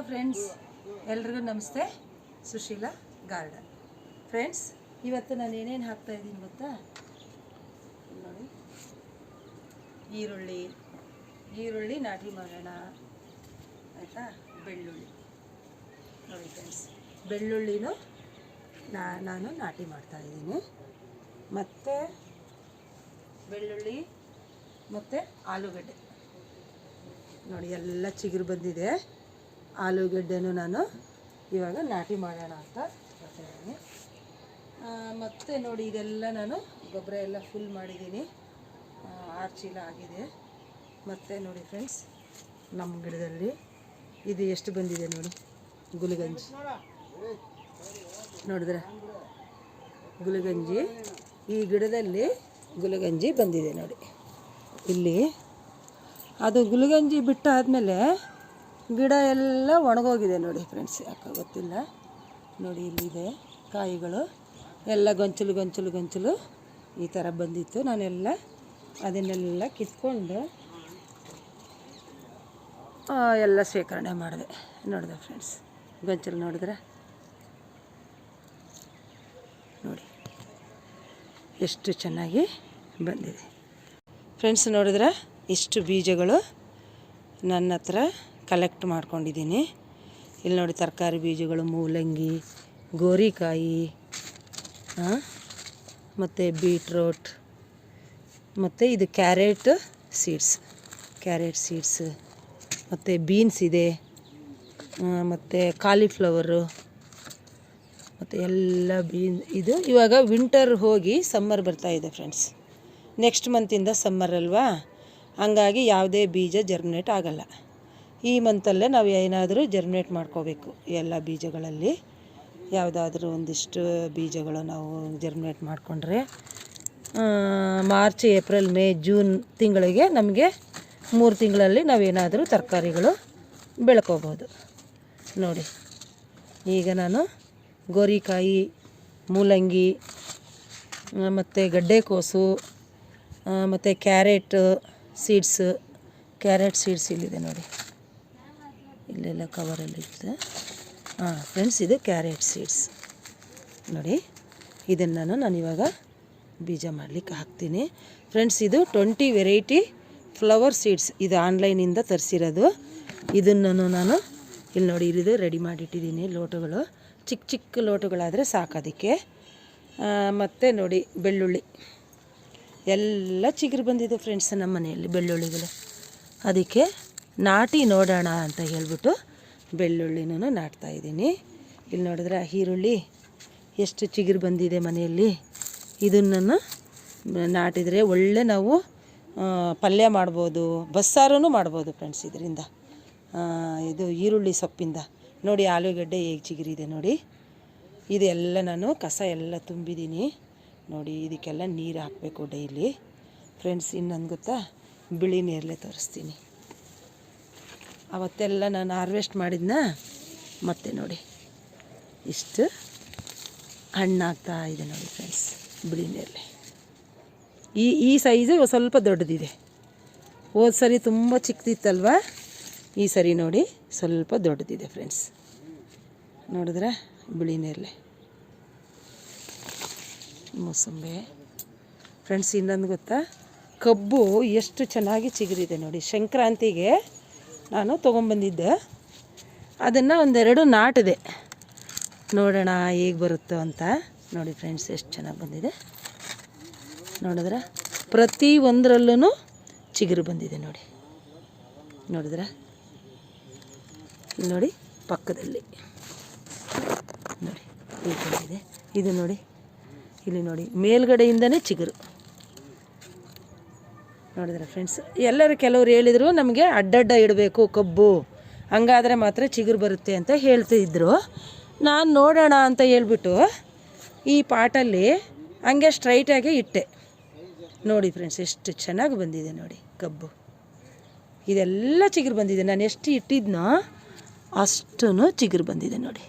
Friends, ಎಲ್ರಿಗೂ ನಮಸ್ತೆ. Sushila garden. Friends, ಇವತ್ತು ನಾನು ಏನೇನು ಹಾಕ್ತಾಯಿದ್ದೀನಿ ಗೊತ್ತಾ? ನೋಡಿ, ಈರುಳ್ಳಿ ನಾಟಿ ಮಾಡೋಣ ಆಯಿತಾ. ಬೆಳ್ಳುಳ್ಳಿ ನೋಡಿ ಫ್ರೆಂಡ್ಸ್, ಬೆಳ್ಳುಳ್ಳಿನೂ ನಾನು ನಾಟಿ ಮಾಡ್ತಾಯಿದ್ದೀನಿ. ಮತ್ತು ಬೆಳ್ಳುಳ್ಳಿ ಮತ್ತು ಆಲೂಗಡ್ಡೆ ನೋಡಿ ಎಲ್ಲ ಚಿಗುರು ಬಂದಿದೆ. ಆಲೂಗಡ್ಡೆನೂ ನಾನು ಇವಾಗ ನಾಟಿ ಮಾಡೋಣ ಅಂತ ಹೇಳ್ತಾಯಿದ್ದೀನಿ. ಮತ್ತು ನೋಡಿ, ಇದೆಲ್ಲ ನಾನು ಗೊಬ್ಬರ ಎಲ್ಲ ಫುಲ್ ಮಾಡಿದ್ದೀನಿ, 6 ಚೀಲ ಆಗಿದೆ. ಮತ್ತು ನೋಡಿ ಫ್ರೆಂಡ್ಸ್, ನಮ್ಮ ಗಿಡದಲ್ಲಿ ಇದು ಎಷ್ಟು ಬಂದಿದೆ ನೋಡಿ, ಗುಲಗಂಜಿ ನೋಡಿದ್ರೆ, ಗುಲಗಂಜಿ ಈ ಗಿಡದಲ್ಲಿ ಗುಲಗಂಜಿ ಬಂದಿದೆ ನೋಡಿ. ಇಲ್ಲಿ ಅದು ಗುಲಗಂಜಿ ಬಿಟ್ಟಾದಮೇಲೆ ಗಿಡ ಎಲ್ಲ ಒಣಗೋಗಿದೆ ನೋಡಿ ಫ್ರೆಂಡ್ಸ್, ಯಾಕೆ ಗೊತ್ತಿಲ್ಲ. ನೋಡಿ, ಇಲ್ಲಿದೆ ಕಾಯಿಗಳು ಎಲ್ಲ ಗೊಂಚಲು ಈ ಥರ ಬಂದಿತ್ತು. ನಾನೆಲ್ಲ ಅದನ್ನೆಲ್ಲ ಕಿತ್ಕೊಂಡು ಎಲ್ಲ ಶೇಖರಣೆ ಮಾಡಿದೆ. ನೋಡಿದೆ ಫ್ರೆಂಡ್ಸ್, ಗೊಂಚಲು ನೋಡಿದ್ರೆ ನೋಡಿ ಎಷ್ಟು ಚೆನ್ನಾಗಿ ಬಂದಿದೆ. ಫ್ರೆಂಡ್ಸ್ ನೋಡಿದ್ರೆ, ಇಷ್ಟು ಬೀಜಗಳು ನನ್ನ ಹತ್ರ ಕಲೆಕ್ಟ್ ಮಾಡ್ಕೊಂಡಿದ್ದೀನಿ. ಇಲ್ಲಿ ನೋಡಿ, ತರಕಾರಿ ಬೀಜಗಳು, ಮೂಲಂಗಿ, ಗೋರಿಕಾಯಿ, ಮತ್ತು ಬೀಟ್ರೋಟ್, ಮತ್ತು ಇದು ಕ್ಯಾರೆಟ್ ಸೀಡ್ಸ್, ಮತ್ತು ಬೀನ್ಸ್ ಇದೆ, ಮತ್ತು ಕಾಲಿಫ್ಲವರು, ಮತ್ತು ಎಲ್ಲ ಇದು ಇವಾಗ ವಿಂಟರ್ ಹೋಗಿ ಸಮ್ಮರ್ ಬರ್ತಾಯಿದೆ ಫ್ರೆಂಡ್ಸ್. ನೆಕ್ಸ್ಟ್ ಮಂತಿಂದ ಸಮ್ಮರ್ ಅಲ್ವಾ, ಹಂಗಾಗಿ ಯಾವುದೇ ಬೀಜ ಜರ್ಮಿನೇಟ್ ಆಗಲ್ಲ. ಈ ಮಂತಲ್ಲೇ ನಾವು ಏನಾದರೂ ಜರ್ಮಿನೇಟ್ ಮಾಡ್ಕೋಬೇಕು. ಎಲ್ಲ ಬೀಜಗಳಲ್ಲಿ ಯಾವುದಾದ್ರೂ ಒಂದಿಷ್ಟು ಬೀಜಗಳು ನಾವು ಜರ್ಮಿನೇಟ್ ಮಾಡಿಕೊಂಡ್ರೆ ಮಾರ್ಚ್, ಏಪ್ರಿಲ್, ಮೇ, ಜೂನ್ ತಿಂಗಳಿಗೆ ನಮಗೆ 3 ತಿಂಗಳಲ್ಲಿ ನಾವೇನಾದರೂ ತರಕಾರಿಗಳು ಬೆಳ್ಕೋಬೋದು. ನೋಡಿ, ಈಗ ನಾನು ಗೋರಿಕಾಯಿ, ಮೂಲಂಗಿ, ಮತ್ತು ಗಡ್ಡೆಕೋಸು, ಮತ್ತು ಕ್ಯಾರೆಟ್ ಸೀಡ್ಸ್ ಇಲ್ಲಿದೆ ನೋಡಿ, ಇಲ್ಲೆಲ್ಲ ಕವರಲ್ಲಿ ಇತ್ತು. ಫ್ರೆಂಡ್ಸ್, ಇದು ಕ್ಯಾರೆಟ್ ಸೀಡ್ಸ್ ನೋಡಿ. ಇದನ್ನು ನಾನು ಇವಾಗ ಬೀಜ ಮಾಡಲಿಕ್ಕೆ ಹಾಕ್ತೀನಿ. ಫ್ರೆಂಡ್ಸ್, ಇದು 20 ವೆರೈಟಿ ಫ್ಲವರ್ ಸೀಡ್ಸ್, ಇದು ಆನ್ಲೈನಿಂದ ತರಿಸಿರೋದು. ಇದನ್ನು ನಾನು ಇಲ್ಲಿ ನೋಡಿ, ಇದು ರೆಡಿ ಮಾಡಿಟ್ಟಿದ್ದೀನಿ. ಲೋಟಗಳು ಚಿಕ್ಕ ಲೋಟಗಳಾದರೆ ಸಾಕೋದಕ್ಕೆ. ಮತ್ತು ನೋಡಿ, ಬೆಳ್ಳುಳ್ಳಿ ಎಲ್ಲ ಚಿಗುರು ಬಂದಿದೆ ಫ್ರೆಂಡ್ಸ್ ನಮ್ಮ ಮನೆಯಲ್ಲಿ ಬೆಳ್ಳುಳ್ಳಿಗಳು. ಅದಕ್ಕೆ ನಾಟಿ ನೋಡೋಣ ಅಂತ ಹೇಳ್ಬಿಟ್ಟು ಬೆಳ್ಳುಳ್ಳಿನೂ ನಾಟ್ತಾಯಿದ್ದೀನಿ. ಇಲ್ಲಿ ನೋಡಿದ್ರೆ, ಈರುಳ್ಳಿ ಎಷ್ಟು ಚಿಗುರು ಬಂದಿದೆ ಮನೆಯಲ್ಲಿ. ಇದನ್ನು ನಾಟಿದರೆ ಒಳ್ಳೆ ನಾವು ಪಲ್ಯ ಮಾಡ್ಬೋದು, ಬಸ್ಸಾರೂ ಮಾಡ್ಬೋದು ಫ್ರೆಂಡ್ಸ್ ಇದರಿಂದ. ಇದು ಈರುಳ್ಳಿ ಸೊಪ್ಪಿಂದ ನೋಡಿ, ಆಲೂಗಡ್ಡೆ ಹೇಗೆ ಚಿಗುರಿದೆ ನೋಡಿ. ಇದೆಲ್ಲ ನಾನು ಕಸ ಎಲ್ಲ ತುಂಬಿದ್ದೀನಿ ನೋಡಿ. ಇದಕ್ಕೆಲ್ಲ ನೀರು ಹಾಕಬೇಕು ಡೈಲಿ ಫ್ರೆಂಡ್ಸ್. ಇನ್ನೊಂದು ಗೊತ್ತಾ, ಬಿಳಿ ನೇರಳೆ ತೋರಿಸ್ತೀನಿ. ಅವತ್ತೆಲ್ಲ ನಾನು ಹಾರ್ವೆಸ್ಟ್ ಮಾಡಿದ್ನ. ಮತ್ತು ನೋಡಿ, ಇಷ್ಟು ಹಣ್ಣಾಗ್ತಾ ಇದೆ ನೋಡಿ ಫ್ರೆಂಡ್ಸ್, ಬಿಳಿ ನೇರಳೆ. ಈ ಸೈಜು ಸ್ವಲ್ಪ ದೊಡ್ಡದಿದೆ. ಹೋದ ಸರಿ ತುಂಬ ಚಿಕ್ಕದಿತ್ತಲ್ವ, ಈ ಸರಿ ನೋಡಿ ಸ್ವಲ್ಪ ದೊಡ್ಡದಿದೆ ಫ್ರೆಂಡ್ಸ್. ನೋಡಿದ್ರೆ, ಬಿಳಿ ನೇರಳೆ, ಮೂಸಂಬೆ ಫ್ರೆಂಡ್ಸ್. ಇನ್ನೊಂದು ಗೊತ್ತಾ, ಕಬ್ಬು ಎಷ್ಟು ಚೆನ್ನಾಗಿ ಚಿಗುರಿದೆ ನೋಡಿ. ಸಂಕ್ರಾಂತಿಗೆ ನಾನು ತೊಗೊಂಬಂದಿದ್ದೆ, ಅದನ್ನು 1-2 ನಾಟಿದೆ. ನೋಡೋಣ ಹೇಗೆ ಬರುತ್ತೋ ಅಂತ. ನೋಡಿ ಫ್ರೆಂಡ್ಸ್, ಎಷ್ಟು ಚೆನ್ನಾಗಿ ಬಂದಿದೆ ನೋಡಿದ್ರೆ. ಪ್ರತಿ ಒಂದರಲ್ಲೂ ಚಿಗುರು ಬಂದಿದೆ ನೋಡಿ. ನೋಡಿದ್ರೆ, ನೋಡಿ ಪಕ್ಕದಲ್ಲಿ ನೋಡಿ ಈಗ ಬಂದಿದೆ. ಇದು ನೋಡಿ, ಇಲ್ಲಿ ನೋಡಿ, ಮೇಲ್ಗಡೆಯಿಂದನೇ ಚಿಗುರು ನೋಡಿದ್ರೆ ಫ್ರೆಂಡ್ಸ್. ಕೆಲವರು ಹೇಳಿದರು ನಮಗೆ ಅಡ್ಡಡ್ಡ ಇಡಬೇಕು ಕಬ್ಬು, ಹಂಗಾದರೆ ಮಾತ್ರ ಚಿಗುರು ಬರುತ್ತೆ ಅಂತ ಹೇಳ್ತಿದ್ರು. ನಾನು ನೋಡೋಣ ಅಂತ ಹೇಳ್ಬಿಟ್ಟು ಈ ಪಾಟಲ್ಲಿ ಹಂಗೆ ಸ್ಟ್ರೈಟಾಗಿ ಇಟ್ಟೆ. ನೋಡಿ ಫ್ರೆಂಡ್ಸ್, ಎಷ್ಟು ಚೆನ್ನಾಗಿ ಬಂದಿದೆ ನೋಡಿ ಕಬ್ಬು. ಇದೆಲ್ಲ ಚಿಗುರು ಬಂದಿದೆ. ನಾನು ಎಷ್ಟು ಇಟ್ಟಿದ್ನೋ ಅಷ್ಟೂ ಚಿಗುರು ಬಂದಿದೆ ನೋಡಿ.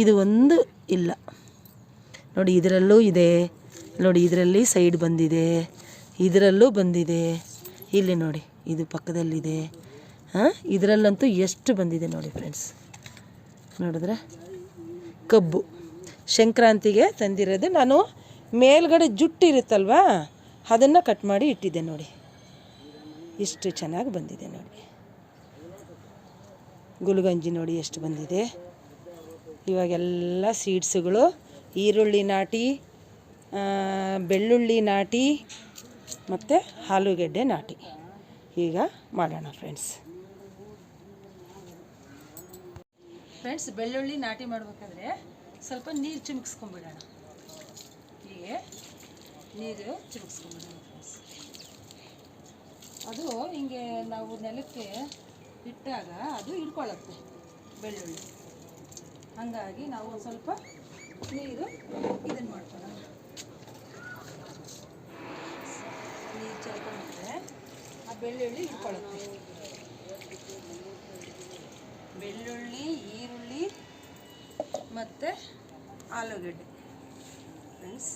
ಇದು ಒಂದು ಇಲ್ಲ ನೋಡಿ, ಇದರಲ್ಲೂ ಇದೆ ನೋಡಿ, ಇದರಲ್ಲಿ ಸೈಡ್ ಬಂದಿದೆ, ಇದರಲ್ಲೂ ಬಂದಿದೆ. ಇಲ್ಲಿ ನೋಡಿ, ಇದು ಪಕ್ಕದಲ್ಲಿದೆ, ಇದರಲ್ಲಂತೂ ಎಷ್ಟು ಬಂದಿದೆ ನೋಡಿ ಫ್ರೆಂಡ್ಸ್, ನೋಡಿದ್ರೆ ಕಬ್ಬು ಸಂಕ್ರಾಂತಿಗೆ ತಂದಿರೋದು. ನಾನು ಮೇಲ್ಗಡೆ ಜುಟ್ಟು ಇರುತ್ತಲ್ವ ಅದನ್ನು ಕಟ್ ಮಾಡಿ ಇಟ್ಟಿದ್ದೆ ನೋಡಿ, ಇಷ್ಟು ಚೆನ್ನಾಗಿ ಬಂದಿದೆ ನೋಡಿ. ಗುಲ್ಗಂಜಿ ನೋಡಿ ಎಷ್ಟು ಬಂದಿದೆ. ಇವಾಗೆಲ್ಲ ಸೀಡ್ಸುಗಳು, ಈರುಳ್ಳಿ ನಾಟಿ, ಬೆಳ್ಳುಳ್ಳಿ ನಾಟಿ ಮತ್ತು ಆಲೂಗೆಡ್ಡೆ ನಾಟಿ. ಈಗ ಮಾಡೋಣ ಫ್ರೆಂಡ್ಸ್. ಬೆಳ್ಳುಳ್ಳಿ ನಾಟಿ ಮಾಡಬೇಕಾದ್ರೆ ಸ್ವಲ್ಪ ನೀರು ಚಿಮುಕ್ಸ್ಕೊಂಬಿಡೋಣ. ಹೀಗೆ ನೀರು ಚಿಮುಕ್ಸ್ಕೊಂಬಿಡೋಣ ಫ್ರೆಂಡ್ಸ್. ಅದು ಹಿಂಗೆ ನಾವು ನೆಲಕ್ಕೆ ಇಟ್ಟಾಗ ಅದು ಹಿಡ್ಕೊಳ್ಳುತ್ತೆ ಬೆಳ್ಳುಳ್ಳಿ. ಹಾಗಾಗಿ ನಾವು ಒಂದು ಸ್ವಲ್ಪ ನೀರು ಇದನ್ನು ಮಾಡ್ಕೊಳ್ಳೋಣ. ನೀರು ಚೆಲ್ಕೊಂಡ್ರೆ ಆ ಬೆಳ್ಳುಳ್ಳಿ ಹಿಡ್ಕೊಳ್ಳುತ್ತೆ. ಬೆಳ್ಳುಳ್ಳಿ, ಈರುಳ್ಳಿ ಮತ್ತು ಆಲೂಗೆಡ್ಡೆ ಫ್ರೆಂಡ್ಸ್.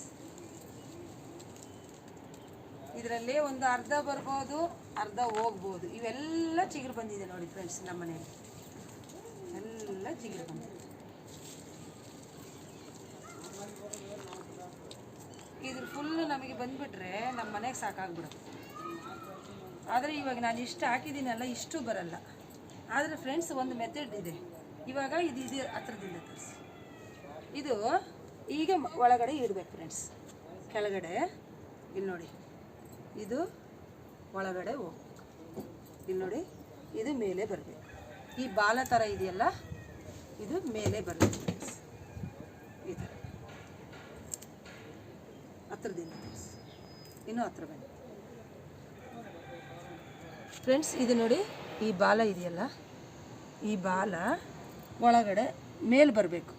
ಇದರಲ್ಲಿ ಒಂದು ಅರ್ಧ ಬರ್ಬೋದು, ಅರ್ಧ ಹೋಗ್ಬೋದು. ಇವೆಲ್ಲ ಚಿಗುರು ಬಂದಿದೆ ನೋಡಿ ಫ್ರೆಂಡ್ಸ್, ನಮ್ಮ ಮನೆಯಲ್ಲಿ ಎಲ್ಲ ಚಿಗುರು ಬಂದಿದೆ. ಇದ್ರ ಫುಲ್ಲು ನಮಗೆ ಬಂದುಬಿಟ್ರೆ ನಮ್ಮ ಮನೆಗೆ ಸಾಕಾಗ್ಬಿಡುತ್ತೆ. ಆದರೆ ಇವಾಗ ನಾನು ಇಷ್ಟು ಹಾಕಿದ್ದೀನಲ್ಲ, ಇಷ್ಟು ಬರಲ್ಲ. ಆದರೆ ಫ್ರೆಂಡ್ಸ್ ಒಂದು ಮೆಥಡ್ ಇದೆ. ಇವಾಗ ಇದು ಹತ್ರದಿಂದ ತರಿಸಿ, ಇದು ಈಗ ಒಳಗಡೆ ಇಡಬೇಕು ಫ್ರೆಂಡ್ಸ್. ಕೆಳಗಡೆ ಇಲ್ಲಿ ನೋಡಿ, ಇದು ಒಳಗಡೆ ಹೋಗ್ಬೇಕು. ಇಲ್ಲಿ ನೋಡಿ, ಇದು ಮೇಲೆ ಬರಬೇಕು. ಈ ಬಾಲ ಥರ ಇದೆಯಲ್ಲ, ಇದು ಮೇಲೆ ಬರಬೇಕು ಫ್ರೆಂಡ್ಸ್. ಈ ಥರ ಹತ್ರದಿಂದ ತರಿಸಿ, ಇನ್ನೂ ಹತ್ರ ಬನ್ನಿ ಫ್ರೆಂಡ್ಸ್. ಇದು ನೋಡಿ, ಈ ಬಾಲ ಇದೆಯಲ್ಲ, ಈ ಬಾಲ ಒಳಗಡೆ ಮೇಲೆ ಬರಬೇಕು.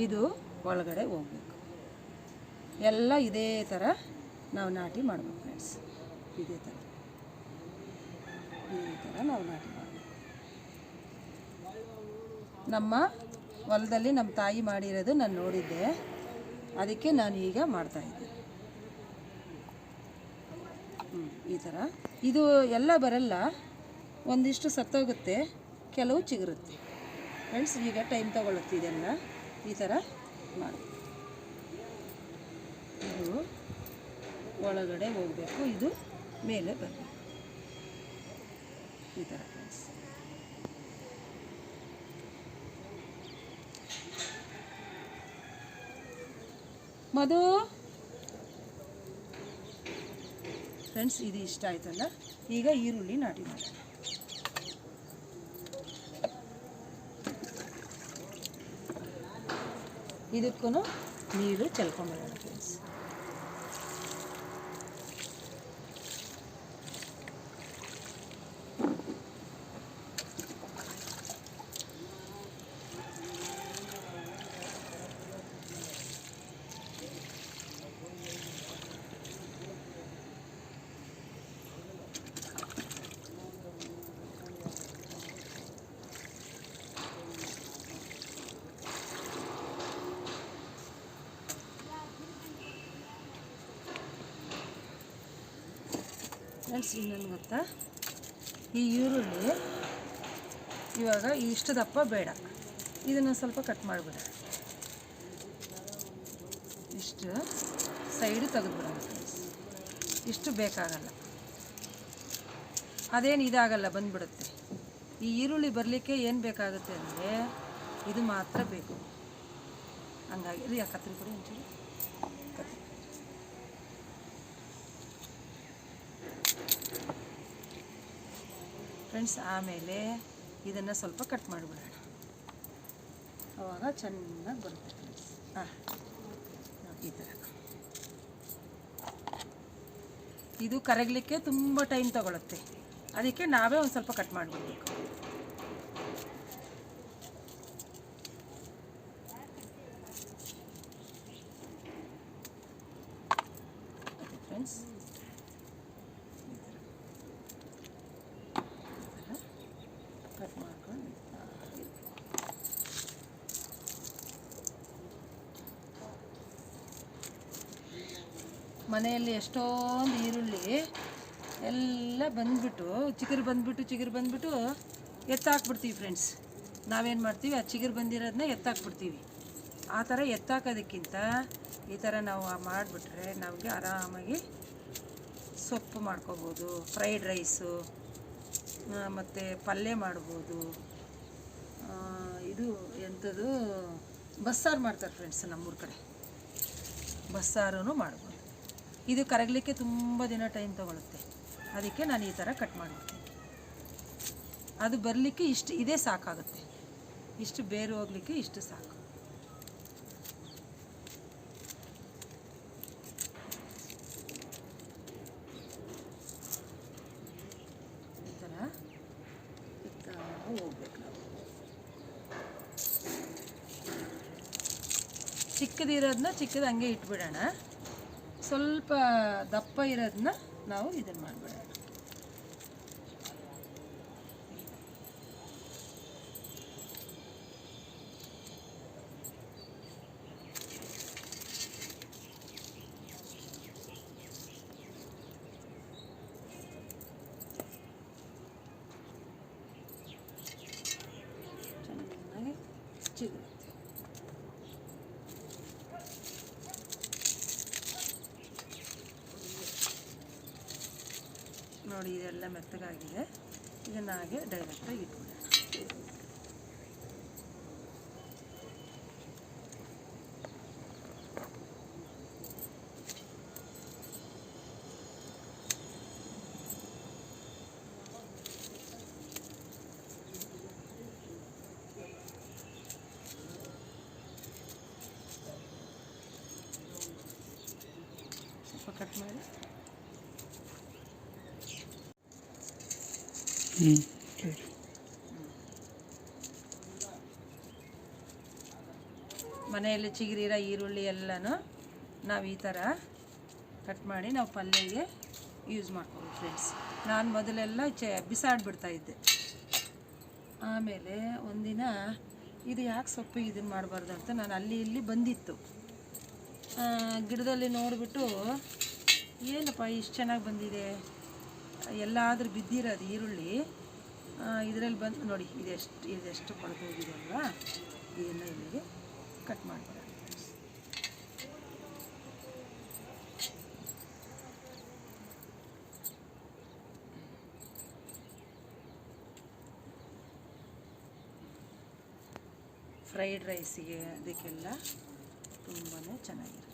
ಇದು ಒಳಗಡೆ ಹೋಗಬೇಕು. ಎಲ್ಲ ಇದೇ ಥರ ನಾವು ನಾಟಿ ಮಾಡಬೇಕು ಫ್ರೆಂಡ್ಸ್. ಇದೇ ಥರ ನಾವು ನಾಟಿ ಮಾಡಬೇಕು. ನಮ್ಮ ಹೊಲದಲ್ಲಿ ನಮ್ಮ ತಾಯಿ ಮಾಡಿರೋದು ನಾನು ನೋಡಿದ್ದೆ, ಅದಕ್ಕೆ ನಾನು ಈಗ ಮಾಡ್ತಾಯಿದ್ದೆ. ಈ ಥರ ಇದು ಎಲ್ಲ ಬರಲ್ಲ, ಒಂದಿಷ್ಟು ಸತ್ತೋಗುತ್ತೆ, ಕೆಲವು ಚಿಗುರುತ್ತೆ ಫ್ರೆಂಡ್ಸ್. ಈಗ ಟೈಮ್ ತಗೊಳ್ಳುತ್ತೆ ಇದೆಲ್ಲ. ಈ ಥರ ಮಾಡಿ ಇದು ಒಳಗಡೆ ಹೋಗಬೇಕು, ಇದು ಮೇಲೆ ಬರಬೇಕು. ಈ ಥರ ಫ್ರೆಂಡ್ಸ್. ಮಧು ಫ್ರೆಂಡ್ಸ್, ಇದು ಇಷ್ಟ ಆಯ್ತಲ್ಲ. ಈಗ ಈರುಳ್ಳಿ ನಾಟಿ ಮಾಡೋಣ. ಇದಕ್ಕೂ ನೀರು ಚೆಲ್ಕೊಂಡ್ಬಿಡೋಣ ಫ್ರೆಂಡ್ಸ್. ಫ್ರೆಂಡ್ಸ್, ಇನ್ನೊಂದು ಗೊತ್ತಾ, ಈ ಈರುಳ್ಳಿ ಇವಾಗ ಇಷ್ಟು ದಪ್ಪ ಬೇಡ, ಇದನ್ನು ಸ್ವಲ್ಪ ಕಟ್ ಮಾಡಿಬಿಡ. ಇಷ್ಟು ಸೈಡು ತೆಗೆದುಬಿಡೋಣ ಫ್ರೆಂಡ್ಸ್. ಇಷ್ಟು ಬೇಕಾಗಲ್ಲ, ಅದೇನು ಇದಾಗಲ್ಲ, ಬಂದುಬಿಡುತ್ತೆ. ಈ ಈರುಳ್ಳಿ ಬರಲಿಕ್ಕೆ ಏನು ಬೇಕಾಗುತ್ತೆ ಅಂದರೆ ಇದು ಮಾತ್ರ ಬೇಕು. ಹಂಗಾಗಿ ಇದು ಕತ್ರಿ ಕೊಡಿ ಒಂಚೂರು, ಕತ್ರಿ. ಫ್ರೆಂಡ್ಸ್, ಆಮೇಲೆ ಇದನ್ನು ಸ್ವಲ್ಪ ಕಟ್ ಮಾಡಿಬಿಡೋಣ, ಆವಾಗ ಚೆನ್ನಾಗಿ ಬರುತ್ತೆ ಫ್ರೆಂಡ್ಸ್. ಈ ಥರ ಇದು ಕರಗಲಿಕ್ಕೆ ತುಂಬ ಟೈಮ್ ತಗೊಳುತ್ತೆ, ಅದಕ್ಕೆ ನಾವೇ ಒಂದು ಸ್ವಲ್ಪ ಕಟ್ ಮಾಡಿಬಿಡ್ಬೇಕು. ಫ್ರೆಂಡ್ಸ್, ಕಟ್ ಮಾಡ್ಕೊಂಡು ಮನೆಯಲ್ಲಿ ಎಷ್ಟೊಂದು ಈರುಳ್ಳಿ ಎಲ್ಲ ಬಂದ್ಬಿಟ್ಟು ಚಿಗುರು ಬಂದ್ಬಿಟ್ಟು ಎತ್ತಾಕ್ಬಿಡ್ತೀವಿ ಫ್ರೆಂಡ್ಸ್. ನಾವೇನು ಮಾಡ್ತೀವಿ, ಆ ಚಿಗುರು ಬಂದಿರೋದನ್ನ ಎತ್ತಾಕ್ಬಿಡ್ತೀವಿ. ಆ ಥರ ಎತ್ತಾಕೋದಕ್ಕಿಂತ ಈ ಥರ ನಾವು ಮಾಡಿಬಿಟ್ರೆ ನಮಗೆ ಆರಾಮಾಗಿ ಸೊಪ್ಪು ಮಾಡ್ಕೋಬೋದು, ಫ್ರೈಡ್ ರೈಸು ಮತ್ತು ಪಲ್ಯ ಮಾಡ್ಬೋದು. ಇದು ಎಂಥದ್ದು ಬಸ್ಸಾರು ಮಾಡ್ತಾರೆ ಫ್ರೆಂಡ್ಸ್ ನಮ್ಮೂರ ಕಡೆ, ಬಸ್ಸಾರೂ ಮಾಡ್ಬೋದು. ಇದು ಕರಗಲಿಕ್ಕೆ ತುಂಬ ದಿನ ಟೈಮ್ ತೊಗೊಳುತ್ತೆ, ಅದಕ್ಕೆ ನಾನು ಈ ಥರ ಕಟ್ ಮಾಡಿಬಿಡ್ತೀನಿ. ಅದು ಬರಲಿಕ್ಕೆ ಇದೇ ಸಾಕಾಗುತ್ತೆ, ಇಷ್ಟು ಬೇರು ಹೋಗಲಿಕ್ಕೆ ಇಷ್ಟು ಸಾಕು. ಈ ಥರ ಹೋಗ್ಬೇಕು ನಾವು. ಚಿಕ್ಕದು ಹಂಗೆ ಇಟ್ಬಿಡೋಣ, ಸ್ವಲ್ಪ ದಪ್ಪ ಇರೋದನ್ನ ನಾವು ಇದನ್ನು ಮಾಡಿಬಿಡೋಣ. ಚೆನ್ನಾಗಿ ಚಿಗುರುತ್ತೆ. ನೋಡಿ ಇದೆಲ್ಲ ಮೆತ್ತಗಾಗಿದೆ, ಇದನ್ನು ಹಾಗೆ ಡೈರೆಕ್ಟಾಗಿ ಇಟ್ಬಿಡೋಣ. ಸ್ವಲ್ಪ ಕಟ್ ಮಾಡಿ ಮನೆಯಲ್ಲಿ ಚಿಗುರಿರೋ ಈರುಳ್ಳಿ ಎಲ್ಲನೂ ನಾವು ಈ ಥರ ಕಟ್ ಮಾಡಿ ನಾವು ಪಲ್ಯಗೆ ಯೂಸ್ ಮಾಡ್ಕೋಬೋದು ಫ್ರೆಂಡ್ಸ್. ನಾನು ಮೊದಲೆಲ್ಲ ಬಿಸಾಡಿಬಿಡ್ತಾಯಿದ್ದೆ. ಆಮೇಲೆ ಒಂದಿನ ಇದು ಯಾಕೆ ಸೊಪ್ಪು ಇದನ್ನು ಮಾಡಬಾರ್ದು ಅಂತ ನಾನು ಅಲ್ಲಿ ಇಲ್ಲಿ ಬಂದಿತ್ತು, ಗಿಡದಲ್ಲಿ ನೋಡಿಬಿಟ್ಟು ಏನಪ್ಪ ಇಷ್ಟು ಚೆನ್ನಾಗಿ ಬಂದಿದೆ, ಎಲ್ಲಾದರೂ ಬಿದ್ದಿರೋದು ಈರುಳ್ಳಿ ಇದರಲ್ಲಿ ಬಂದು ನೋಡಿ ಇದೆಷ್ಟು ಕೊಳೆತು ಹೋಗಿದೆ ಅಲ್ವಾ, ಇದನ್ನು ಇಲ್ಲಿಗೆ ಕಟ್ ಮಾಡ್ಬಿಡೋಣ. ಫ್ರೈಡ್ ರೈಸಿಗೆ ಅದಕ್ಕೆಲ್ಲ ತುಂಬಾ ಚೆನ್ನಾಗಿರುತ್ತೆ.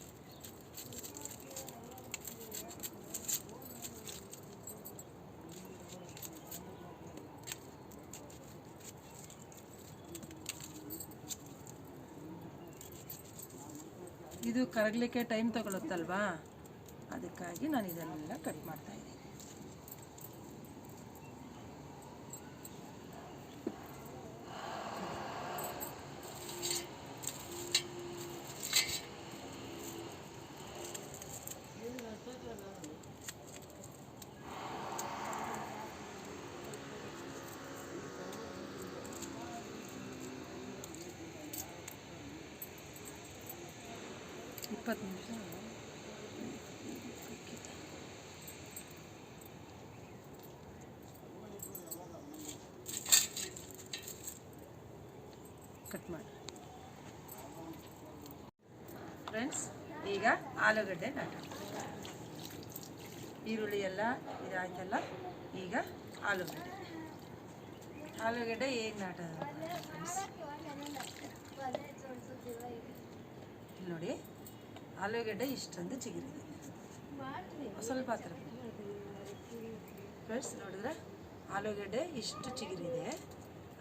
ಇದು ಕರಗಲಿಕ್ಕೆ ಟೈಮ್ ತಗೊಳುತ್ತಲ್ವಾ, ಅದಕ್ಕಾಗಿ ನಾನು ಇದನ್ನೆಲ್ಲ ಕಟ್ ಮಾಡ್ತಾ ಇದ್ದೀನಿ. ಇಪ್ಪತ್ತು ನಿಮಿಷ ಕಟ್ ಮಾಡಿ ಫ್ರೆಂಡ್ಸ್. ಈಗ ಆಲೂಗಡ್ಡೆ ನಾಟ, ಈರುಳ್ಳಿ ಎಲ್ಲ ಇದಾಯ್ತಲ್ಲ, ಈಗ ಆಲೂಗಡ್ಡೆ ಹೇಗೆ ನಾಟೋದು ಫ್ರೆಂಡ್ಸ್ ನೋಡಿ. ಆಲೂಗಡ್ಡೆ ಇಷ್ಟೊಂದು ಚಿಗುರಿದೆ, ಸ್ವಲ್ಪ ಹತ್ರ ಫ್ರೆಂಡ್ಸ್. ನೋಡಿದ್ರೆ ಆಲೂಗಡ್ಡೆ ಇಷ್ಟು ಚಿಗುರಿದೆ,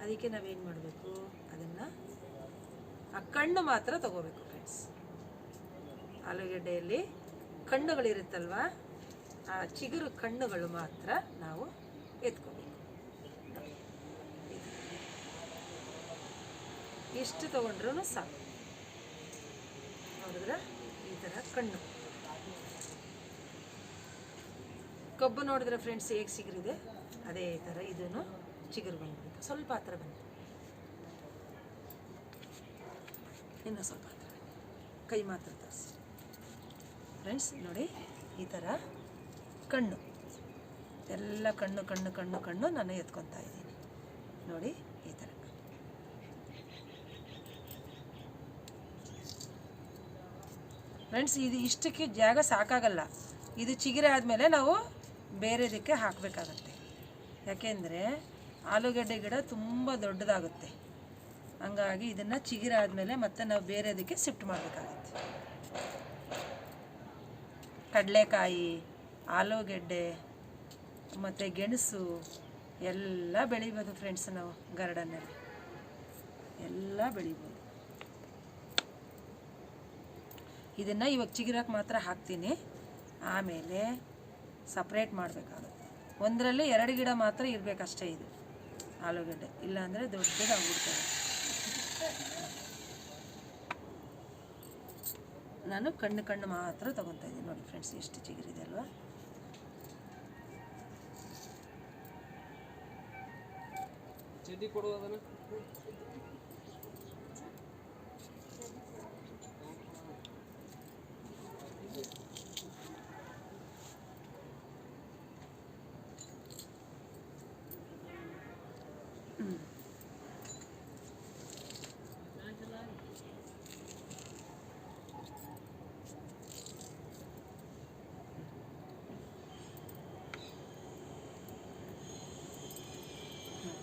ಅದಕ್ಕೆ ನಾವೇನು ಮಾಡಬೇಕು, ಅದನ್ನು ಆ ಕಣ್ಣು ಮಾತ್ರ ತಗೋಬೇಕು ಫ್ರೆಂಡ್ಸ್. ಆಲೂಗಡ್ಡೆಯಲ್ಲಿ ಕಣ್ಣುಗಳಿರುತ್ತಲ್ವ, ಆ ಚಿಗುರು ಕಣ್ಣುಗಳು ಮಾತ್ರ ನಾವು ಎತ್ಕೋಬೇಕು. ಇಷ್ಟು ತೊಗೊಂಡ್ರೂ ಸಾಕು. ನೋಡಿದ್ರೆ ಈ ಥರ ಕಣ್ಣು ಕಬ್ಬು ನೋಡಿದ್ರೆ ಫ್ರೆಂಡ್ಸ್ ಹೇಗೆ ಚಿಗುರಿದೆ, ಅದೇ ಥರ ಇದನ್ನು ಚಿಗುರು ಬಂದ್ಬಿಡುತ್ತೆ. ಸ್ವಲ್ಪ ಹತ್ರ ಬಂದು ಇನ್ನೂ ಸ್ವಲ್ಪ ಹತ್ರ ಕೈ ಮಾತ್ರ ತರಿಸಿ ಫ್ರೆಂಡ್ಸ್. ನೋಡಿ ಈ ಥರ ಕಣ್ಣು ಎಲ್ಲ ಕಣ್ಣು ಕಣ್ಣು ಕಣ್ಣು ಕಣ್ಣು ನಾನು ಎತ್ಕೊತಾ ಇದ್ದೀನಿ ನೋಡಿ ಈ ಥರ. ಫ್ರೆಂಡ್ಸ್ ಇದು ಇಷ್ಟಕ್ಕೆ ಜಾಗ ಸಾಕಾಗಲ್ಲ, ಇದು ಚಿಗುರೆ ಆದಮೇಲೆ ನಾವು ಬೇರೆದಕ್ಕೆ ಹಾಕಬೇಕಾಗತ್ತೆ. ಯಾಕೆಂದರೆ ಆಲೂಗಡ್ಡೆ ಗಿಡ ತುಂಬ ದೊಡ್ಡದಾಗುತ್ತೆ, ಹಂಗಾಗಿ ಇದನ್ನು ಚಿಗುರೆ ಆದಮೇಲೆ ಮತ್ತೆ ನಾವು ಬೇರೆದಕ್ಕೆ ಶಿಫ್ಟ್ ಮಾಡಬೇಕಾಗತ್ತೆ. ಕಡಲೆಕಾಯಿ, ಆಲೂಗೆಡ್ಡೆ ಮತ್ತು ಗೆಣಸು ಎಲ್ಲ ಬೆಳಿಬೋದು ಫ್ರೆಂಡ್ಸ್. ನಾವು ಗಾರ್ಡನ್ನಲ್ಲಿ ಎಲ್ಲ ಬೆಳಿಬೋದು. ಇದನ್ನು ಇವಾಗ ಚಿಗುರಕ್ಕೆ ಮಾತ್ರ ಹಾಕ್ತೀನಿ, ಆಮೇಲೆ ಸಪ್ರೇಟ್ ಮಾಡಬೇಕಾಗುತ್ತೆ. ಒಂದರಲ್ಲಿ 2 ಗಿಡ ಮಾತ್ರ ಇರಬೇಕಷ್ಟೇ ಇದು ಆಲೂಗಡ್ಡೆ, ಇಲ್ಲಾಂದರೆ ದೊಡ್ಡದಾಗ್ಬಿಡ್ತದೆ. ನಾನು ಕಣ್ಣು ಕಣ್ಣು ಮಾತ್ರ ತೊಗೊತಾ ಇದ್ದೀನಿ ನೋಡಿ ಫ್ರೆಂಡ್ಸ್, ಎಷ್ಟು ಚಿಗುರಿದೆ ಅಲ್ವಾ. ಚಡ್ಡಿ ಕೊಡುವುದನ್ನು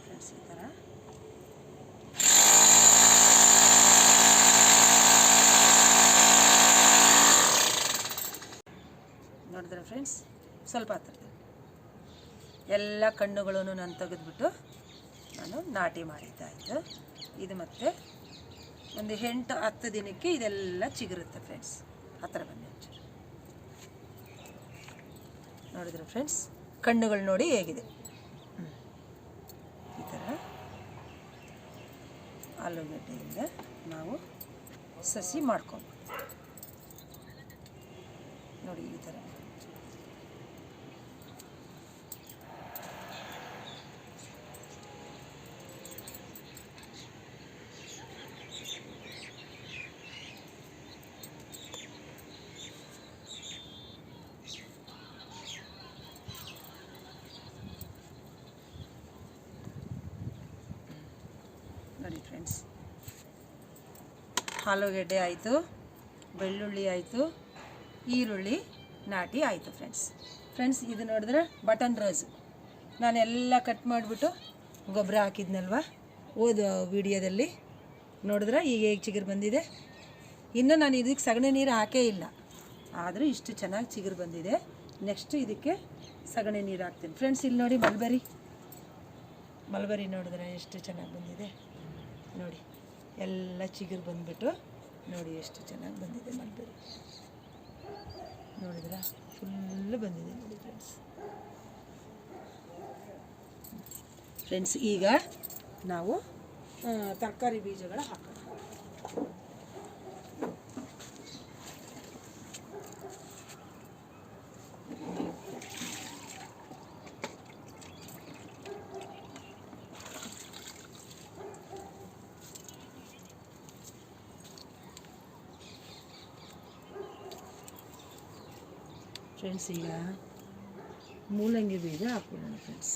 ಫ್ರೆಂಡ್ಸ್ ಈ ಥರ ನೋಡಿದ್ರೆ ಫ್ರೆಂಡ್ಸ್, ಸ್ವಲ್ಪ ಹತ್ತಿರದಲ್ಲಿ ಎಲ್ಲ ಕಣ್ಣುಗಳನ್ನು ನಾನು ತೆಗೆದುಬಿಟ್ಟು ನಾನು ನಾಟಿ ಮಾಡಿದ್ದಾಯಿತು. ಇದು ಮತ್ತೆ ಒಂದು 8-10 ದಿನಕ್ಕೆ ಇದೆಲ್ಲ ಚಿಗುರುತ್ತೆ ಫ್ರೆಂಡ್ಸ್. ಹತ್ತಿರ ಬನ್ನಿ ನೋಡಿದ್ರೆ ಫ್ರೆಂಡ್ಸ್, ಕಣ್ಣುಗಳು ನೋಡಿ ಹೇಗಿದೆ. ಈ ಥರ ಆಲೂಗಡ್ಡೆಯಿಂದ ನಾವು ಸಸಿ ಮಾಡ್ಕೊಂಡು ನೋಡಿ ಈ ಥರ. ನೋಡಿ ಫ್ರೆಂಡ್ಸ್, ಆಲೂಗೆಡ್ಡೆ ಆಯಿತು, ಬೆಳ್ಳುಳ್ಳಿ ಆಯಿತು, ಈರುಳ್ಳಿ ನಾಟಿ ಆಯಿತು ಫ್ರೆಂಡ್ಸ್. ಇದು ನೋಡಿದ್ರೆ ಬಟನ್ ರೋಸು ನಾನೆಲ್ಲ ಕಟ್ ಮಾಡಿಬಿಟ್ಟು ಗೊಬ್ಬರ ಹಾಕಿದ್ನಲ್ವ ಓದು ವಿಡಿಯೋದಲ್ಲಿ, ನೋಡಿದ್ರೆ ಈಗ ಹೇಗೆ ಚಿಗುರು ಬಂದಿದೆ. ಇನ್ನು ನಾನು ಇದಕ್ಕೆ ಸಗಣಿ ನೀರು ಹಾಕೇ ಇಲ್ಲ, ಆದರೂ ಇಷ್ಟು ಚೆನ್ನಾಗಿ ಚಿಗುರು ಬಂದಿದೆ. ನೆಕ್ಸ್ಟು ಇದಕ್ಕೆ ಸಗಣಿ ನೀರು ಹಾಕ್ತೀನಿ ಫ್ರೆಂಡ್ಸ್. ಇಲ್ಲಿ ನೋಡಿ ಮಲ್ಬರಿ ನೋಡಿದ್ರೆ ಎಷ್ಟು ಚೆನ್ನಾಗಿ ಬಂದಿದೆ ನೋಡಿ, ಎಲ್ಲ ಚಿಗುರು ಬಂದುಬಿಟ್ಟು ನೋಡಿ ಎಷ್ಟು ಚೆನ್ನಾಗಿ ಬಂದಿದೆ ಮಲ್ಬರಿ. ನೋಡಿದ್ರ ಫುಲ್ಲು ಬಂದಿದೆ ನೋಡಿ ಫ್ರೆಂಡ್ಸ್. ಈಗ ನಾವು ತರಕಾರಿ ಬೀಜಗಳ ಹಾಕೋಣ. ಫ್ರೆಂಡ್ಸ್ ಈಗ ಮೂಲಂಗಿ ಬೀಜ ಹಾಕ್ಬಿಡೋಣ ಫ್ರೆಂಡ್ಸ್.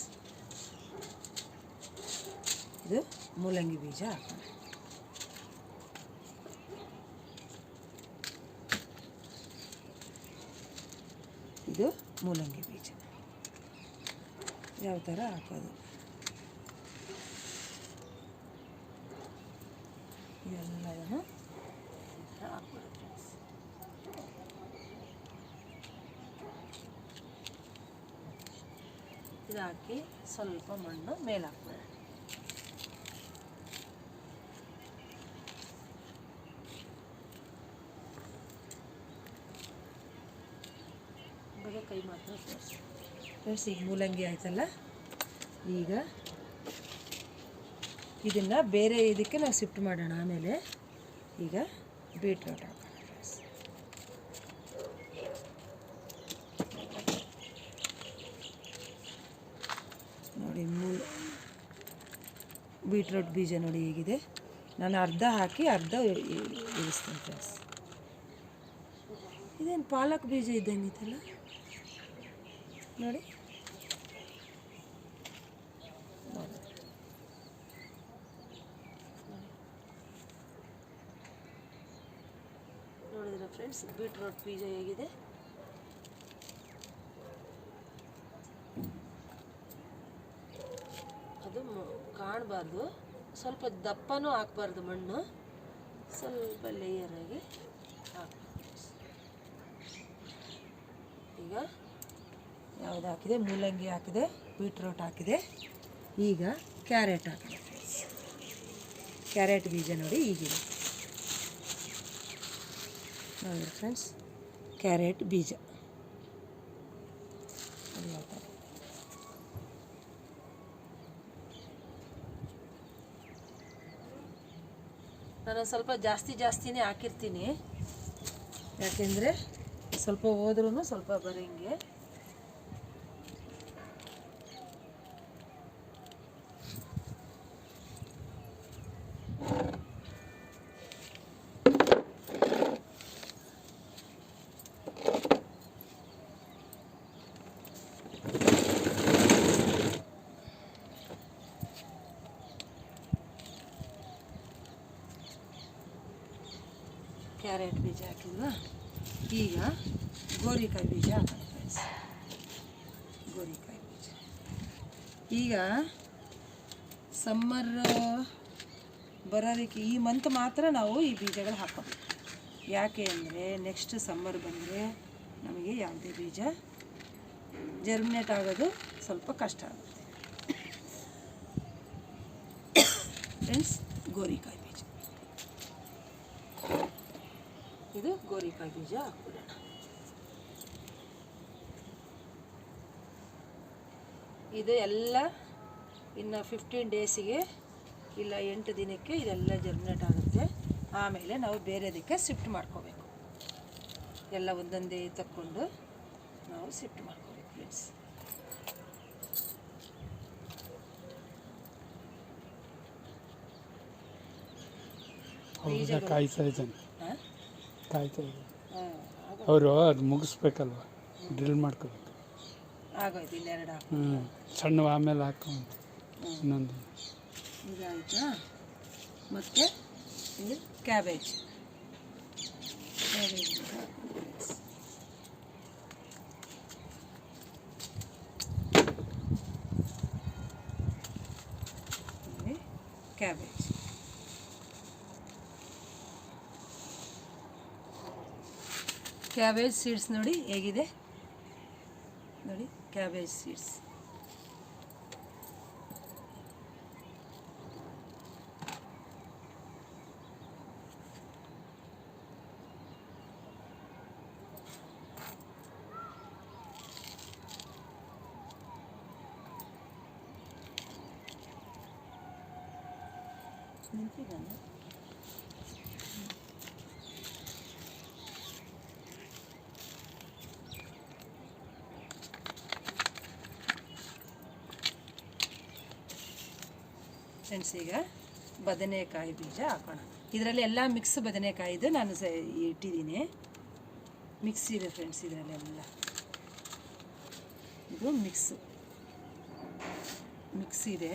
ಇದು ಮೂಲಂಗಿ ಬೀಜ ಹಾಕೋಣ. ಇದು ಮೂಲಂಗಿ ಬೀಜ ಯಾವ ಥರ ಹಾಕೋದು, ಇದೆಲ್ಲದನ್ನು ಹಾಕ್ಬಿಡೋದು ಫ್ರೆಂಡ್ಸ್. ಇದು ಹಾಕಿ ಸ್ವಲ್ಪ ಮಣ್ಣು ಮೇಲೆ ಹಾಕ್ಬೇಡ. ಕೈ ಮಾತ್ರ ಫ್ರೆಂಡ್ಸ್. ಈಗ ಮೂಲಂಗಿ ಆಯ್ತಲ್ಲ, ಈಗ ಇದನ್ನು ಬೇರೆ ಇದಕ್ಕೆ ನಾವು ಶಿಫ್ಟ್ ಮಾಡೋಣ. ಆಮೇಲೆ ಈಗ ಬೀಟ್ರೋಟ್ ಹಾಕೋಣ ಫ್ರೆಂಡ್ಸ್. ನೋಡಿ ಬೀಟ್ರೋಟ್ ಬೀಜ ನೋಡಿ ಹೇಗಿದೆ. ನಾನು ಅರ್ಧ ಹಾಕಿ ಅರ್ಧ ಇಳಿಸ್ತೀನಿ ಫ್ರೆಂಡ್ಸ್. ಇದೇನು ಪಾಲಕ್ ಬೀಜ ಇದ್ದಂಗಿತ್ತಲ್ಲ ನೋಡಿ, ಫ್ರೆಂಡ್ಸ್ ಬೀಟ್ರೋಟ್ ಬೀಜ ಹೇಗಿದೆ. ಅದು ಕಾಣಬಾರ್ದು, ಸ್ವಲ್ಪ ದಪ್ಪನೂ ಹಾಕಬಾರ್ದು, ಮಣ್ಣು ಸ್ವಲ್ಪ ಲೇಯರಾಗಿ ಹಾಕಬೇಕು. ಈಗ ಯಾವುದು ಹಾಕಿದೆ, ಮೂಲಂಗಿ ಹಾಕಿದೆ, ಬೀಟ್ರೋಟ್ ಹಾಕಿದೆ. ಈಗ ಕ್ಯಾರೆಟ್ ಹಾಕಿದೆ. ಕ್ಯಾರೆಟ್ ಬೀಜ ನೋಡಿ ಹೀಗಿದೆ ನೋಡಿ ಫ್ರೆಂಡ್ಸ್, ಕ್ಯಾರೆಟ್ ಬೀಜ ಅದು ಯಾವ ಥರ. ನಾನು ಸ್ವಲ್ಪ ಜಾಸ್ತಿನೇ ಹಾಕಿರ್ತೀನಿ, ಯಾಕೆಂದರೆ ಸ್ವಲ್ಪ ಹೋದ್ರೂ ಸ್ವಲ್ಪ ಬರೋಂಗೆ. ಕ್ಯಾರೆಟ್ ಬೀಜ ಹಾಕಿದ್ವಾ, ಈಗ ಗೋರಿಕಾಯಿ ಬೀಜ ಹಾಕೋಣ ಫ್ರೆಂಡ್ಸ್. ಗೋರಿಕಾಯಿ ಬೀಜ ಈಗ ಸಮ್ಮರ್ ಬರೋದಕ್ಕೆ ಈ ಮಂತ್ ಮಾತ್ರ ನಾವು ಈ ಬೀಜಗಳು ಹಾಕೋಬೇಕು. ಯಾಕೆ ಅಂದರೆ ನೆಕ್ಸ್ಟ್ ಸಮ್ಮರ್ ಬಂದರೆ ನಮಗೆ ಯಾವುದೇ ಬೀಜ ಜರ್ಮಿನೇಟ್ ಆಗೋದು ಸ್ವಲ್ಪ ಕಷ್ಟ ಆಗುತ್ತೆ ಫ್ರೆಂಡ್ಸ್. ಗೋರಿಕಾಯಿ ಬೀಜ, ಇದು ಗೋರಿಕಾಯಿ ಬೀಜ ಹಾಕ್ಬಿಡೋಣ. ಇದು ಎಲ್ಲ ಇನ್ನು 15 ಡೇಸಿಗೆ ಇಲ್ಲ 8 ದಿನಕ್ಕೆ ಇದೆಲ್ಲ ಜರ್ಮಿನೇಟ್ ಆಗುತ್ತೆ. ಆಮೇಲೆ ನಾವು ಬೇರೆದಕ್ಕೆ ಶಿಫ್ಟ್ ಮಾಡ್ಕೋಬೇಕು. ಎಲ್ಲ ಒಂದೊಂದೇ ತಕ್ಕೊಂಡು ನಾವು ಶಿಫ್ಟ್ ಮಾಡ್ಕೋಬೇಕು ಫ್ರೆಂಡ್ಸ್. ಕಾಯ್ತಾ ಇದ್ದಾನೆ, ಅವರು ಅದು ಮುಗಿಸ್ಬೇಕಲ್ವ, ಡ್ರಿಲ್ ಮಾಡ್ಕೋಬೇಕು. ಆಗೋಯ್ತು, ಇನ್ನೆರಡು ಹಾಕಿ ಸಣ್ಣ ಆಮೇಲೆ ಹಾಕೊಂಡು ಇನ್ನೊಂದು ಇದಾಯಿತಾ. ಮತ್ತು ಇದು ಕ್ಯಾಬೇಜ್ ಕ್ಯಾಬೇಜ್ ಕ್ಯಾಬೇಜ್ ಸೀಡ್ಸ್ ನೋಡಿ ಹೇಗಿದೆ ನೋಡಿ, ಕ್ಯಾಬೇಜ್ ಸೀಡ್ಸ್. ನಿಂತಿದ್ದಾನೆ ಫ್ರೆಂಡ್ಸ್. ಈಗ ಬದನೆಕಾಯಿ ಬೀಜ ಹಾಕೋಣ. ಇದರಲ್ಲಿ ಎಲ್ಲ ಮಿಕ್ಸ್ ಬದನೆಕಾಯಿದು ನಾನು ಇಟ್ಟಿದ್ದೀನಿ, ಮಿಕ್ಸ್ ಇದೆ ಫ್ರೆಂಡ್ಸ್. ಇದರಲ್ಲೆಲ್ಲ ಇದು ಮಿಕ್ಸ್ ಇದೆ.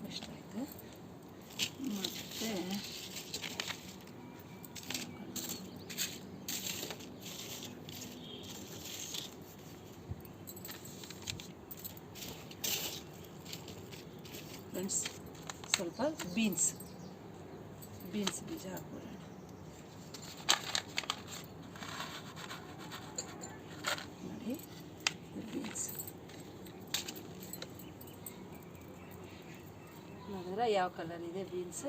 ಎಷ್ಟಾಯಿತು ಮತ್ತು ಫ್ರೆಂಡ್ಸ್ ಸ್ವಲ್ಪ ಬೀನ್ಸ್ ಬೀಜ ಹಾಕ್ಬಿಡೋಣ. ನೋಡಿ ಬೀನ್ಸ್ ನೋಡಿದ್ರೆ ಯಾವ ಕಲರ್ ಇದೆ ಬೀನ್ಸ್.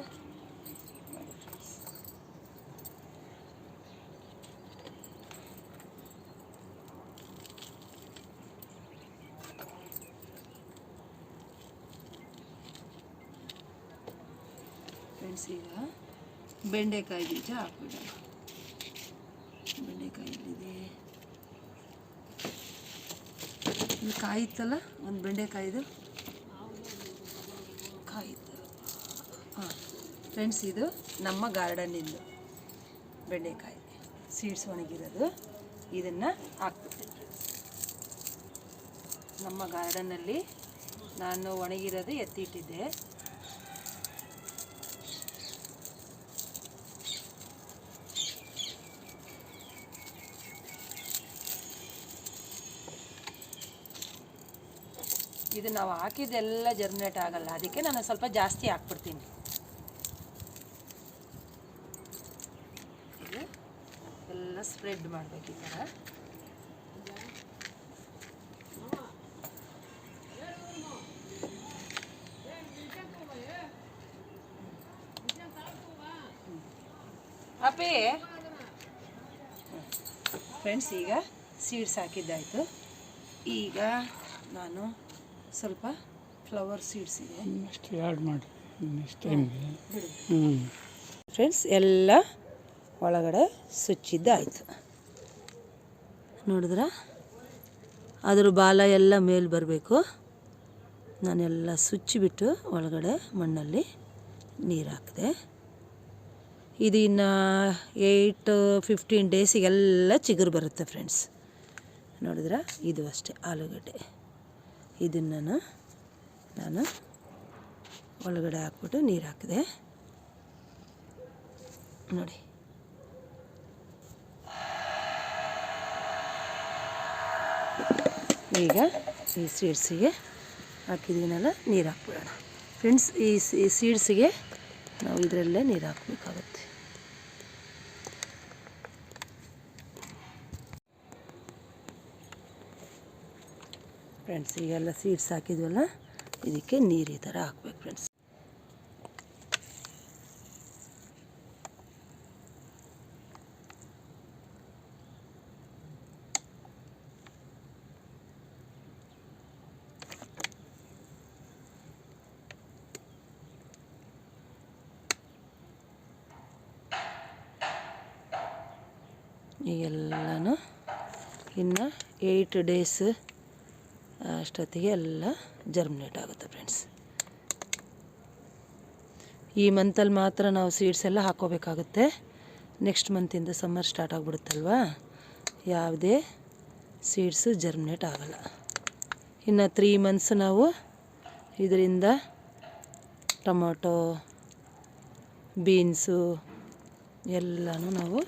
ಫ್ರೆಂಡ್ಸ್ ಈಗ ಬೆಂಡೆಕಾಯಿ ಬೀಜ ಹಾಕ್ಬಿಡೋಣ. ಬೆಂಡೆಕಾಯಿ ಎಲ್ಲಿದೆ, ಇದು ಕಾಯಿ ಇತ್ತಲ್ಲ ಒಂದು ಬೆಂಡೆಕಾಯಿದು ಕಾಯಿ ಇತ್ತು. ಹಾಂ ಫ್ರೆಂಡ್ಸ್, ಇದು ನಮ್ಮ ಗಾರ್ಡನ್ನಿಂದು ಬೆಂಡೆಕಾಯಿ ಸೀಡ್ಸ್ ಒಣಗಿರೋದು. ಇದನ್ನು ಹಾಕ್ಬಿಡ್ತೀನಿ. ನಮ್ಮ ಗಾರ್ಡನ್ನಲ್ಲಿ ನಾನು ಒಣಗಿರೋದು ಎತ್ತಿಟ್ಟಿದ್ದೆ. ಇದು ನಾವು ಹಾಕಿದ್ದೆಲ್ಲ ಜರ್ಮಿನೇಟ್ ಆಗಲ್ಲ, ಅದಕ್ಕೆ ನಾನು ಸ್ವಲ್ಪ ಜಾಸ್ತಿ ಹಾಕ್ಬಿಡ್ತೀನಿ. ಇದು ಎಲ್ಲ ಸ್ಪ್ರೆಡ್ ಮಾಡಬೇಕು ಈ ಥರ. ಅಪ್ಪೇ ಫ್ರೆಂಡ್ಸ್, ಈಗ ಸೀಡ್ಸ್ ಹಾಕಿದ್ದಾಯಿತು. ಈಗ ನಾನು ಸ್ವಲ್ಪ ಫ್ಲವರ್ ಸೀಡ್ಸ್ ಇದೆ, ನೆಕ್ಸ್ಟ್ ಆ್ಯಡ್ ಮಾಡಿ ನೆಕ್ಸ್ಟ್ ಟೈಮ್ಗೆ. ಫ್ರೆಂಡ್ಸ್, ಎಲ್ಲ ಒಳಗಡೆ ಸುಚ್ಚಿದ್ದಾಯಿತು. ನೋಡಿದ್ರ ಅದ್ರ ಬಾಲ ಎಲ್ಲ ಮೇಲೆ ಬರಬೇಕು. ನಾನೆಲ್ಲ ಸುಚ್ಚಿಬಿಟ್ಟು ಒಳಗಡೆ ಮಣ್ಣಲ್ಲಿ ನೀರು ಹಾಕಿದೆ. ಇದು ಇನ್ನು 8-15 ಡೇಸಿಗೆಲ್ಲ ಚಿಗುರು ಬರುತ್ತೆ ಫ್ರೆಂಡ್ಸ್. ನೋಡಿದ್ರ ಇದು ಅಷ್ಟೇ ಆಲೂಗಡ್ಡೆ. ಇದನ್ನು ನಾನು ಒಳಗಡೆ ಹಾಕ್ಬಿಟ್ಟು ನೀರು ಹಾಕಿದೆ. ನೋಡಿ, ಈಗ ಈ ಸೀಡ್ಸಿಗೆ ಹಾಕಿದ್ದೀನಲ್ಲ, ನೀರು ಹಾಕ್ಬಿಡೋಣ ಫ್ರೆಂಡ್ಸ್. ಈ ಸೀಡ್ಸಿಗೆ ನಾವು ಇದರಲ್ಲೇ ನೀರು ಹಾಕಬೇಕಾಗುತ್ತೆ. ಫ್ರೆಂಡ್ಸ್, ಈಗೆಲ್ಲ ಸೀಡ್ಸ್ ಹಾಕಿದ್ವಲ್ಲ, ಇದಕ್ಕೆ ನೀರು ಈ ಥರ ಹಾಕ್ಬೇಕು ಫ್ರೆಂಡ್ಸ್. ಈಗೆಲ್ಲನೂ ಇನ್ನು 8 ಡೇಸ್ ಅಷ್ಟೊತ್ತಿಗೆ ಎಲ್ಲ ಜರ್ಮಿನೇಟ್ ಆಗುತ್ತೆ ಫ್ರೆಂಡ್ಸ್. ಈ ಮಂತಲ್ಲಿ ಮಾತ್ರ ನಾವು ಸೀಡ್ಸ್ ಎಲ್ಲ ಹಾಕ್ಕೋಬೇಕಾಗುತ್ತೆ. ನೆಕ್ಸ್ಟ್ ಮಂತಿಂದ ಸಮ್ಮರ್ ಸ್ಟಾರ್ಟ್ ಆಗಿಬಿಡುತ್ತಲ್ವ, ಯಾವುದೇ ಸೀಡ್ಸು ಜರ್ಮಿನೇಟ್ ಆಗಲ್ಲ. ಇನ್ನು 3 ಮಂತ್ಸ್ ನಾವು ಇದರಿಂದ ಟೊಮೊಟೊ, ಬೀನ್ಸು ಎಲ್ಲನೂ ನಾವು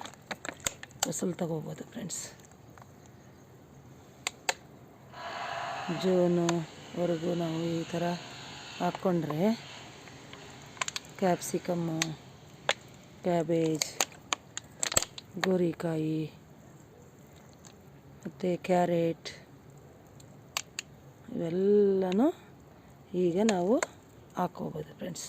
ಫಸಲು ತಗೋಬೋದು ಫ್ರೆಂಡ್ಸ್. ಜೂನ್ವರೆಗೂ ನಾವು ಈ ಥರ ಹಾಕ್ಕೊಂಡ್ರೆ ಕ್ಯಾಪ್ಸಿಕಮ್ಮು, ಕ್ಯಾಬೇಜ್, ಗೋರಿಕಾಯಿ ಮತ್ತು ಕ್ಯಾರೆಟ್ ಇವೆಲ್ಲನೂ ಈಗ ನಾವು ಹಾಕ್ಕೋಬೋದು ಫ್ರೆಂಡ್ಸ್.